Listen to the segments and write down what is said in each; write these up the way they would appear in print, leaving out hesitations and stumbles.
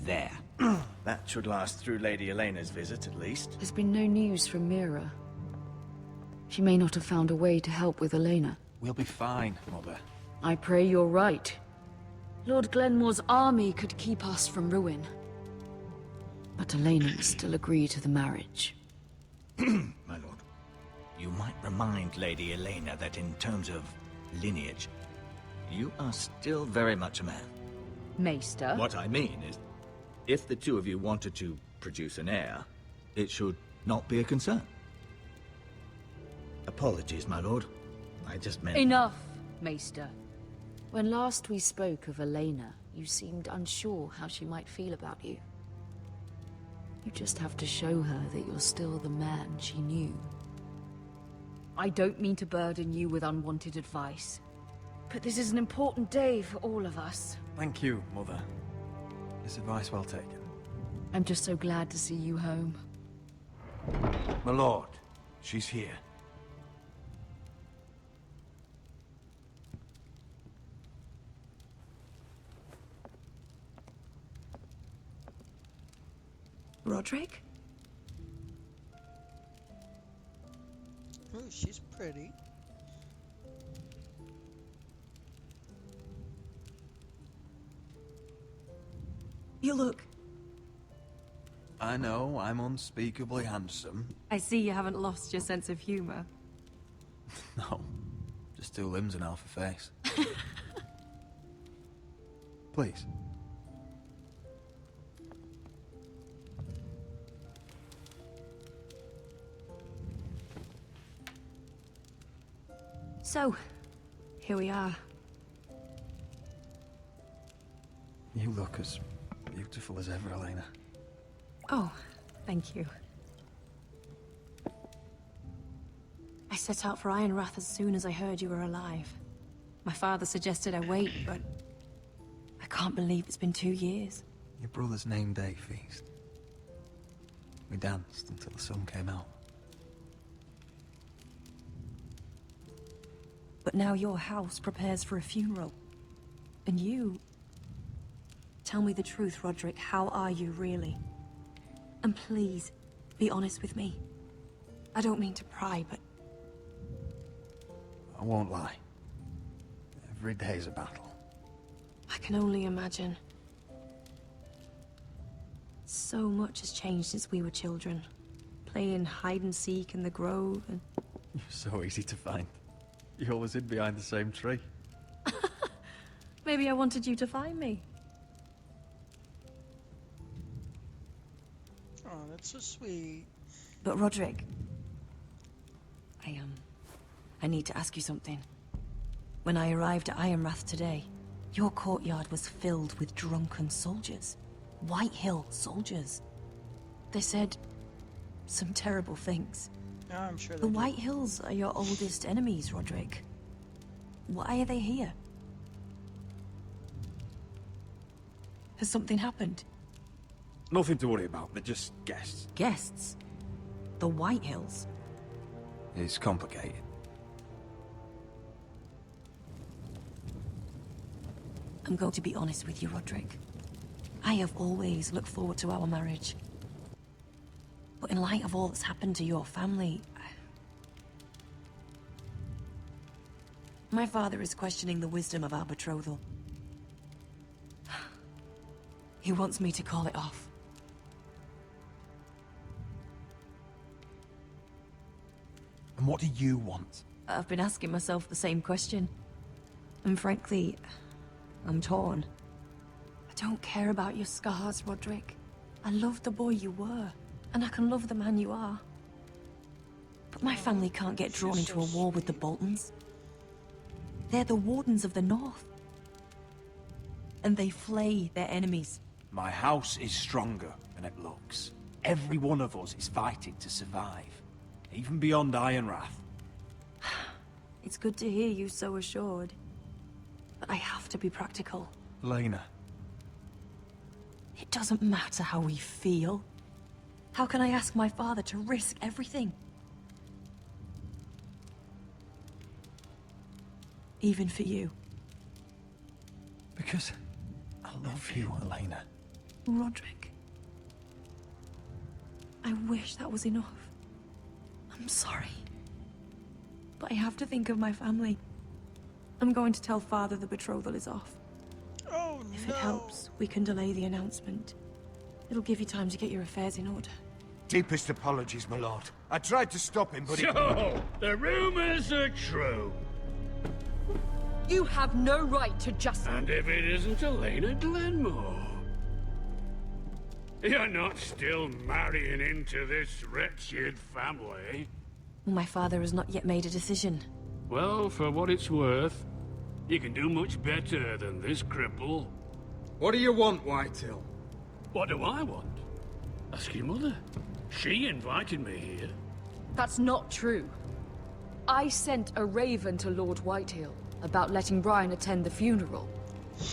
There. That should last through Lady Elena's visit, at least. There's been no news from Mira. She may not have found a way to help with Elena. We'll be fine, Mother. I pray you're right. Lord Glenmore's army could keep us from ruin. But Elena must still agree to the marriage. My lord, you might remind Lady Elena that in terms of lineage, you are still very much a man. Maester? What I mean is, if the two of you wanted to produce an heir, it should not be a concern. Apologies, my lord. I just meant... Enough, Maester. When last we spoke of Elena, you seemed unsure how she might feel about you. You just have to show her that you're still the man she knew. I don't mean to burden you with unwanted advice, but this is an important day for all of us. Thank you, Mother. This advice well taken. I'm just so glad to see you home. My lord, she's here. Roderick? Oh, she's pretty. You look... I know, I'm unspeakably handsome. I see you haven't lost your sense of humor. No, just two limbs and half a face. Please. So, here we are. You look as beautiful as ever, Elena. Oh, thank you. I set out for Ironrath as soon as I heard you were alive. My father suggested I wait, but I can't believe it's been 2 years. Your brother's name day feast. We danced until the sun came out. But now your house prepares for a funeral. And you... Tell me the truth, Roderick. How are you, really? And please, be honest with me. I don't mean to pry, but... I won't lie. Every day's a battle. I can only imagine. So much has changed since we were children. Playing hide and seek in the grove and... You're so easy to find. You always hid behind the same tree. Maybe I wanted you to find me. Oh, that's so sweet. But Roderick... I need to ask you something. When I arrived at Ironrath today, your courtyard was filled with drunken soldiers. Whitehill soldiers. They said some terrible things. Yeah, I'm sure they The do. Whitehills are your oldest enemies, Roderick. Why are they here? Has something happened? Nothing to worry about, they're just guests. Guests? The Whitehills? It's complicated. I'm going to be honest with you, Roderick. I have always looked forward to our marriage. But in light of all that's happened to your family... My father is questioning the wisdom of our betrothal. He wants me to call it off. And what do you want? I've been asking myself the same question. And frankly, I'm torn. I don't care about your scars, Roderick. I love the boy you were, and I can love the man you are. But my family can't get drawn into a war with the Boltons. They're the Wardens of the North. And they flay their enemies. My house is stronger than it looks. Every one of us is fighting to survive, even beyond Ironrath. It's good to hear you so assured. But I have to be practical. Lena. It doesn't matter how we feel. How can I ask my father to risk everything? even for you. Because I love you, Elena. Roderick. I wish that was enough. I'm sorry. But I have to think of my family. I'm going to tell Father the betrothal is off. Oh If no. it helps, we can delay the announcement. It'll give you time to get your affairs in order. Deepest apologies, my lord. I tried to stop him, but he... So, the rumors are true. You have no right to just... And if it isn't Elena Glenmore? You're not still marrying into this wretched family? My father has not yet made a decision. Well, for what it's worth, you can do much better than this cripple. What do you want, Whitehill? What do I want? Ask your mother. She invited me here. That's not true. I sent a raven to Lord Whitehill about letting Ryan attend the funeral.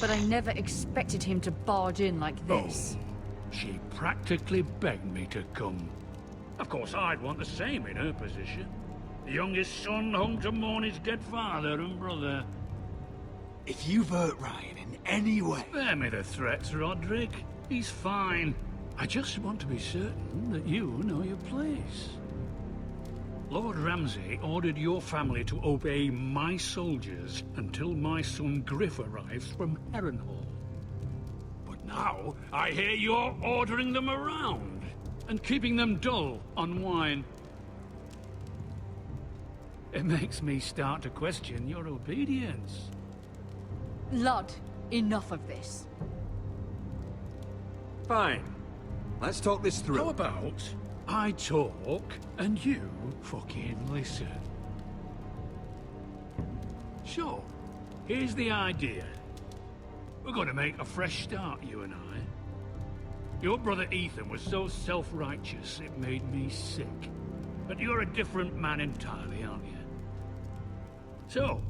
But I never expected him to barge in like this. She practically begged me to come. Of course, I'd want the same in her position. The youngest son hung to mourn his dead father and brother. If you've hurt Ryan in any way... Spare me the threats, Roderick. He's fine. I just want to be certain that you know your place. Lord Ramsay ordered your family to obey my soldiers until my son Griff arrives from Harrenhal. But now, I hear you're ordering them around and keeping them dull on wine. It makes me start to question your obedience. Lud, enough of this. Fine. Let's talk this through. How about I talk and you fucking listen? So, here's the idea. We're going to make a fresh start, you and I. Your brother Ethan was so self-righteous it made me sick. But you're a different man entirely, aren't you? So,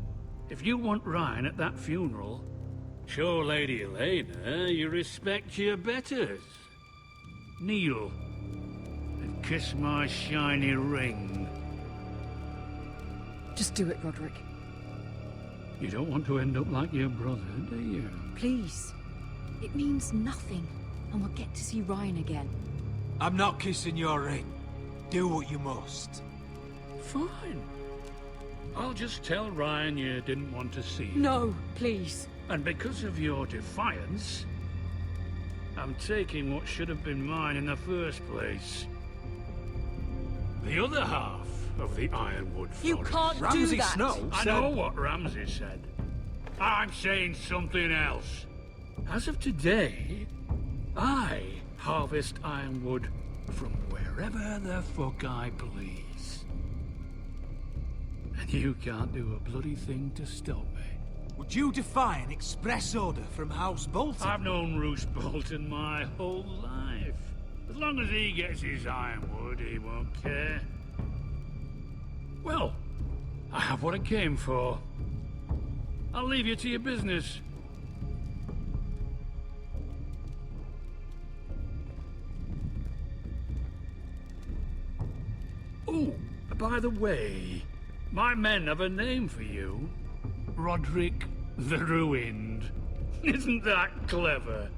if you want Ryan at that funeral, show Lady Elena you respect your betters. Kneel and kiss my shiny ring. Just do it, Roderick. You don't want to end up like your brother, do you? Please. It means nothing, and we'll get to see Ryan again. I'm not kissing your ring. Do what you must. Fine. I'll just tell Ryan you didn't want to see him. No, please. And because of your defiance, I'm taking what should have been mine in the first place. The other half of the Ironwood Forest. You can't do Ramsay that. Snow I said... know what Ramsay said. I'm saying something else. As of today, I harvest ironwood from wherever the fuck I please. And you can't do a bloody thing to stop me. Would you defy an express order from House Bolton? I've known Roose Bolton my whole life. As long as he gets his ironwood, he won't care. Well, I have what I came for. I'll leave you to your business. Oh, by the way, my men have a name for you. Roderick the Ruined. Isn't that clever?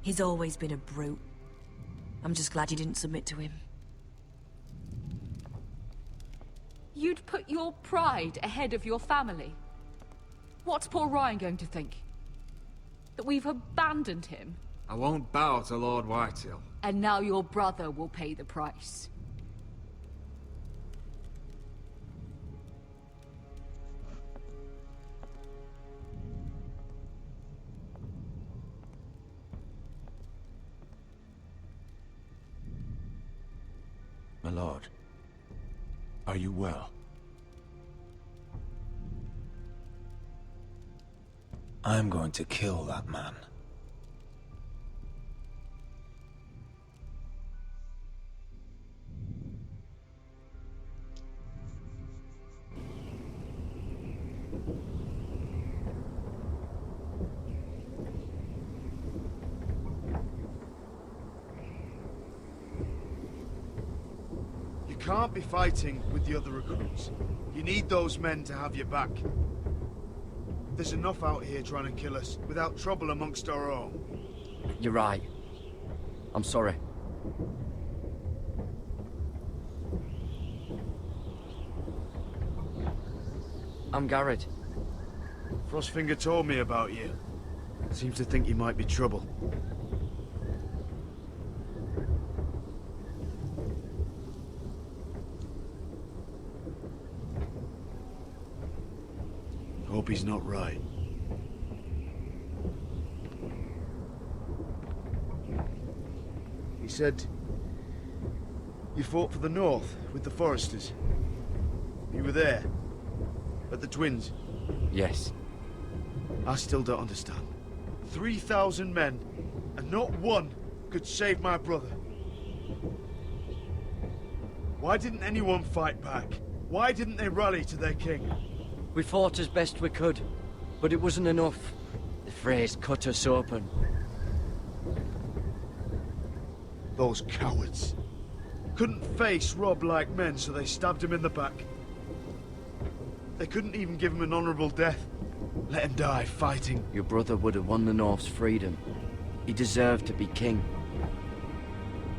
He's always been a brute. I'm just glad you didn't submit to him. You'd put your pride ahead of your family. What's poor Ryan going to think? That we've abandoned him? I won't bow to Lord Whitehill. And now your brother will pay the price. My lord, are you well? I'm going to kill that man. can't be fighting with the other recruits. You need those men to have your back. There's enough out here trying to kill us without trouble amongst our own. You're right. I'm sorry. I'm Garrett. Frostfinger told me about you. Seems to think you might be trouble. Hope he's not right. He said you fought for the North with the Foresters. You were there, at the Twins. Yes. I still don't understand. 3,000 men, and not one could save my brother. Why didn't anyone fight back? Why didn't they rally to their king? We fought as best we could, but it wasn't enough. The Freys cut us open. Those cowards. Couldn't face Robb like men, so they stabbed him in the back. They couldn't even give him an honorable death. Let him die fighting. Your brother would have won the North's freedom. He deserved to be king.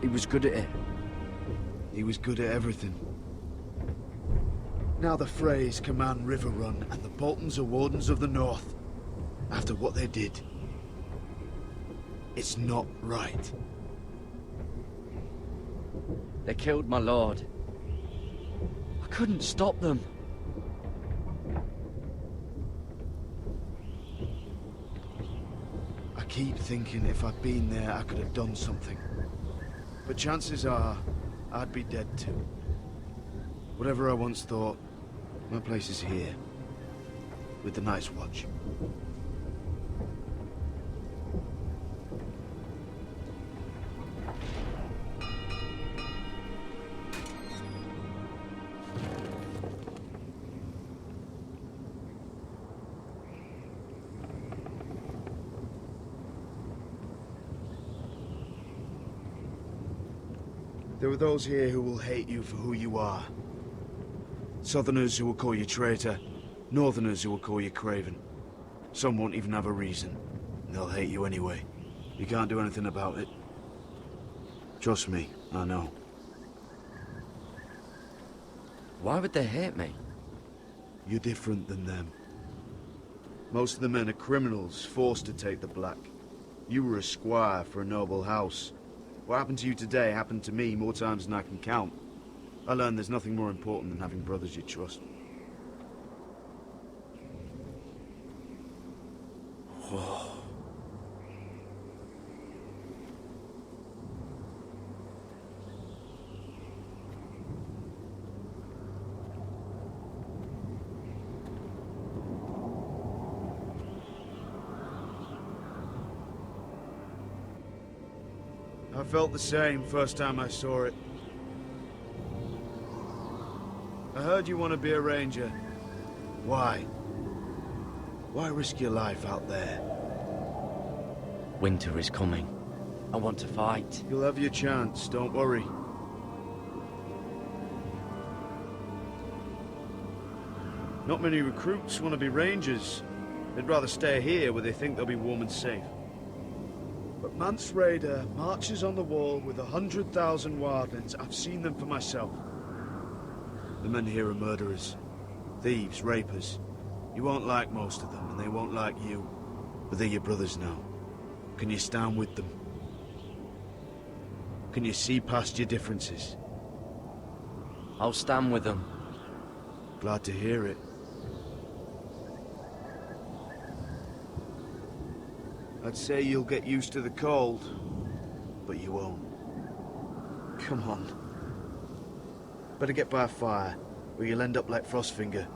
He was good at it. He was good at everything. Now the Freys command Riverrun, and the Boltons are Wardens of the North. After what they did. It's not right. They killed my lord. I couldn't stop them. I keep thinking if I'd been there, I could have done something. But chances are, I'd be dead too. Whatever I once thought, my place is here. With the Night's Watch. There are those here who will hate you for who you are. Southerners who will call you traitor, Northerners who will call you craven. Some won't even have a reason. They'll hate you anyway. You can't do anything about it. Trust me, I know. Why would they hate me? You're different than them. Most of the men are criminals, forced to take the black. You were a squire for a noble house. What happened to you today happened to me more times than I can count. I learned there's nothing more important than having brothers you trust. Whoa. I felt the same first time I saw it. I heard you want to be a ranger. Why? Why risk your life out there? Winter is coming. I want to fight. You'll have your chance, don't worry. Not many recruits want to be rangers. They'd rather stay here where they think they'll be warm and safe. But Mance Rayder marches on the wall with 100,000 wildlings. I've seen them for myself. The men here are murderers. Thieves, rapers. You won't like most of them, and they won't like you. But they're your brothers now. Can you stand with them? Can you see past your differences? I'll stand with them. Glad to hear it. I'd say you'll get used to the cold, but you won't. Come on. Better get by a fire, or you'll end up like Frostfinger,